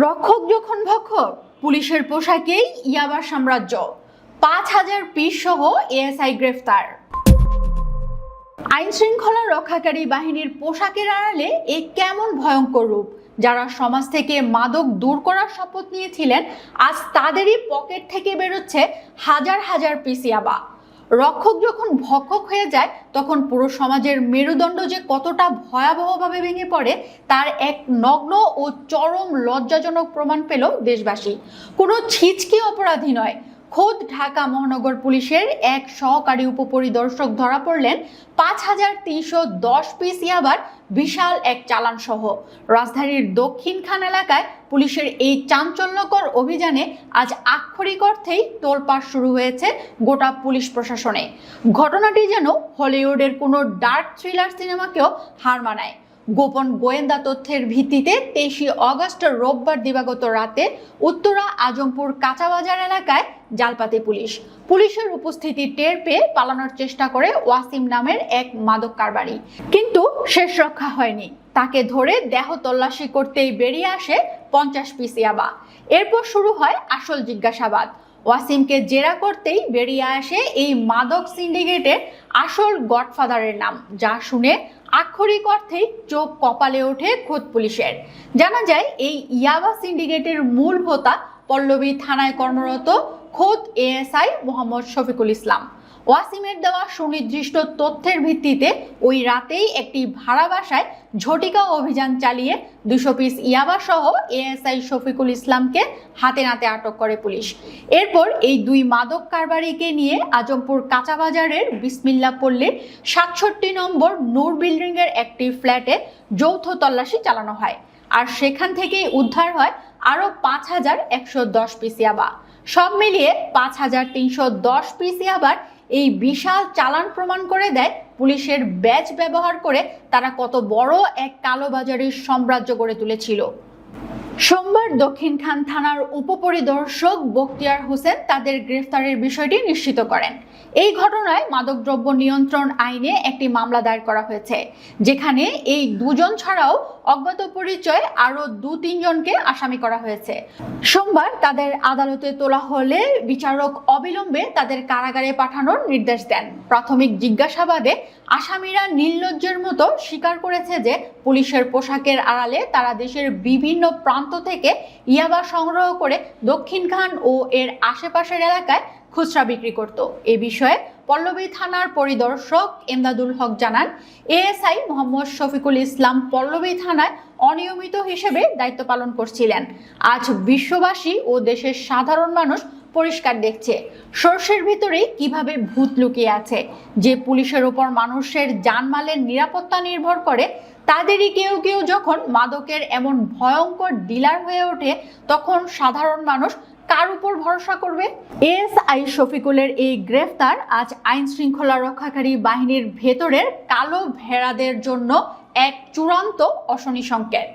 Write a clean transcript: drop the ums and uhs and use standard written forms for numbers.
রক্ষক যখন ভক্ষক, পুলিশের পোশাকেই ইয়াবা সাম্রাজ্য। ৫,০০০ পিস সহ এএসআই গ্রেফতার। আইন শৃঙ্খলা রক্ষাকারী বাহিনীর পোশাকের আড়ালে এ কেমন ভয়ঙ্কর রূপ! যারা সমাজ থেকে মাদক দূর করার শপথ নিয়েছিলেন, আজ তাদেরই পকেট থেকে বেরোচ্ছে হাজার হাজার পিস ইয়াবা। রক্ষক যখন ভক্ষক হয়ে যায়, তখন পুরো সমাজের মেরুদণ্ড যে কতটা ভয়াবহভাবে ভেঙে পড়ে তার এক নগ্ন ও চরম লজ্জাজনক প্রমাণ পেল দেশবাসী। কোনো ছিচকি অপরাধী নয়, খোদ ঢাকা মহানগর পুলিশের এক সহকারী উপপরিদর্শক ধরা পড়লেন ৫,৩১০ পিস ইয়াবার বিশাল এক চালান সহ। রাজধানীর দক্ষিণখান এলাকায় পুলিশের এই চাঞ্চল্যকর অভিযানে আজ আক্ষরিক অর্থেই তোলপাড় শুরু হয়েছে গোটা পুলিশ প্রশাসনে। ঘটনাটি যেন হলিউডের কোনো ডার্ক থ্রিলার সিনেমাকেও হার মানায়। গোপন গোয়েন্দা তথ্যের ভিত্তিতে ২৩ অগস্ট রোববার দিবাগত রাতে উত্তরা আজমপুর কাঁচাবাজার এলাকায় জালপাতি পুলিশের উপস্থিতি টের পেয়ে পালানোর চেষ্টা করে ওয়াসিম নামের এক মাদক কারবারি, কিন্তু শেষ রক্ষা হয়নি। তাকে ধরে দেহ তল্লাশি করতেই বেরিয়ে আসে ৫০ পিস ইয়াবা। এরপর শুরু হয় আসল জিজ্ঞাসাবাদ। ওয়াসিমকে জেরা করতেই বেরিয়ে আসে এই মাদক সিন্ডিকেটের আসল গডফাদারের নাম, যা শুনে আক্ষরিক অর্থেই চোখ কপালে ওঠে খোদ পুলিশের। জানা যায়, এই ইয়াবা সিন্ডিকেটের মূল হোতা পল্লবী থানায় কর্মরত খোদ এএসআই মোহাম্মদ শফিকুল ইসলাম। ওয়াসিমের দেওয়া সুনির্দিষ্ট তথ্যের ভিত্তিতে ওই রাতেই একটি ভাড়া বাসায় ঝটিকা অভিযান চালিয়ে ২০০ পিস ইয়াবা সহ এএসআই শফিকুল ইসলামকে হাতে নাতে আটক করে পুলিশ। এরপর এই দুই মাদক কারবারিকে নিয়ে আজমপুর কাঁচাবাজারের বিসমিল্লা পল্লীর ৬৭ নম্বর নূর বিল্ডিং এর একটি ফ্ল্যাটে যৌথ তল্লাশি চালানো হয়, আর সেখান থেকেই উদ্ধার হয় আরো ৫,১১০ পিস ইয়াবা। সব মিলিয়ে ৫,৩১০ পিস ইয়াবার এই বিশাল চালান প্রমাণ করে দেয় পুলিশের ব্যাজ ব্যবহার করে তারা কত বড় এক কালোবাজারির সাম্রাজ্য গড়ে তুলেছিল। সোমবার দক্ষিণখান থানার উপপরিদর্শক বখতিয়ার হোসেন তাদের গ্রেফতারের বিষয়টি নিশ্চিত করেন। এই ঘটনায় মাদকদ্রব্য নিয়ন্ত্রণ আইনে একটি মামলা দায়ের করা হয়েছে, যেখানে এই দুজন ছাড়াও অজ্ঞাত পরিচয় আরো ২-৩ জনকে আসামি করা হয়েছে। সোমবার তাদের আদালতে তোলা হলে বিচারক অবিলম্বে তাদের কারাগারে পাঠানোর নির্দেশ দেন। প্রাথমিক জিজ্ঞাসাবাদে আসামিরা নির্লজ্জের মতো স্বীকার করেছে যে পুলিশের পোশাকের আড়ালে তারা দেশের বিভিন্ন প্রান্ত থেকে ইয়াবা সংগ্রহ করে দক্ষিণখান ও এর আশেপাশের এলাকায় খুচরা বিক্রি করত। এ বিষয়ে পল্লবী থানার পরিদর্শক এমদাদুল হক জানান, এএসআই মোহাম্মদ শফিকুল ইসলাম পল্লবী থানায় অনিয়মিত হিসেবে দায়িত্ব পালন করছিলেন। আজ বিশ্ববাসী ও দেশের সাধারণ মানুষ পরিষ্কার দেখছে সর্ষের ভিতরে কিভাবে ভূত লুকিয়ে আছে। যে পুলিশের ওপর মানুষের জানমালের নিরাপত্তা নির্ভর করে, তাদেরই কেউ কেউ যখন মাদকের এমন ভয়ঙ্কর ডিলার হয়ে ওঠে, তখন সাধারণ মানুষ কার উপর ভরসা করবে? এএসআই শফিকুলের এই গ্রেফতার আজ আইন শৃঙ্খলা রক্ষাকারী বাহিনীর ভেতরের কালো ভেড়াদের জন্য এক চূড়ান্ত অশনি সংকেত।